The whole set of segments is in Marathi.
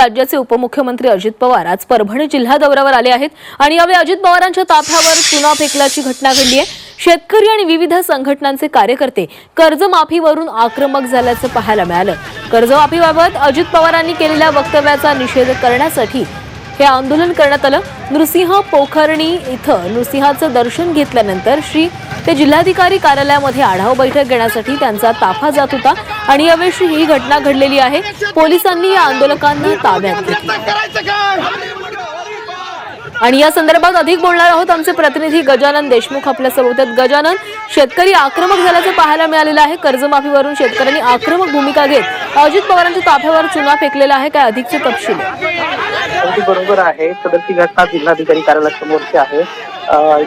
राज्याचे उपमुख्यमंत्री अजित पवार आज परभणी जिल्हा दौऱ्यावर आले आहेत आणि यावेळी अजित पवारांच्या ताफ्यावर चुना फेकल्याची घटना घडली आहे। शेतकरी आणि विविध संघटनांचे कार्यकर्ते कर्जमाफीवरून आक्रमक झाल्याचं पाहायला मिळालं। कर्जमाफीबाबत अजित पवारांनी केलेल्या वक्तव्याचा निषेध करण्यासाठी हे आंदोलन करण्यात आलं। नृसिंह पोखर्णी इथं नृसिंहाचं दर्शन घेतल्यानंतर ते जिल्हाधिकारी कार्यालयामध्ये आढावा बैठक घेण्यासाठी त्यांचा ताफा जात होता आणि यावेळी ही घटना घडलेली आहे। पोलिसांनी या आंदोलकांना ताब्यात घेतलं आणि या संदर्भात अधिक बोलणार आहोत आमचे प्रतिनिधी गजानन देशमुख आपल्या सोबत आहेत। गजानन, शेतकरी आक्रमक झाल्याचं पाहायला मिळालेलं आहे। कर्जमाफीवरून शेतकऱ्यांनी आक्रमक भूमिका घेत अजित पवारांच्या ताफ्यावर चुना फेकलेला आहे। काय अधिकचे तपशील? अगदी बरोबर आहे। सदरची घटना जिल्हाधिकारी कार्यालयासमोरची आहे।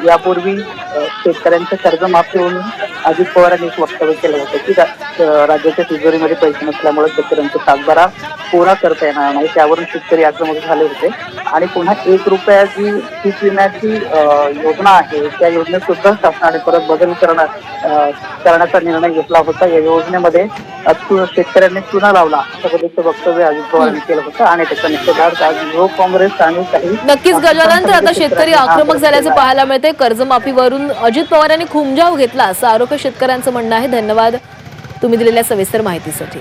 यापूर्वी शेतकऱ्यांच्या कर्जमाफीवरून अजित पवारांनी एक वक्तव्य केलं होतं की राज्याच्या तिजोरीमध्ये पैसे नसल्यामुळे शेतकऱ्यांचा सातबारा कोरा करता येणार नाही, त्यावरून शेतकरी आक्रमक झाले होते आणि पुन्हा 1 रुपयाची पीक विम्याची योजना आहे त्या योजनेत सुद्धा शासनाने परत बदल करण्याचा निर्णय घेतला होता। या योजनेमध्ये शेतकऱ्यांनी चुना लावला असं पद्धतीचं वक्तव्य अजित पवारांनी केलं होतं आणि त्याचा निषेधार्थ आज युवक काँग्रेस आणि काही नक्कीच गजानन, तर आता शेतकरी आक्रमक झाल्याचं पाहायला मिळते। कर्जमाफीवरून अजित पवारांनी खुमजाव घेतला असं आरोप शेतकऱ्यांचं म्हणणं आहे। धन्यवाद तुम्ही दिलेल्या सविस्तर माहितीसाठी।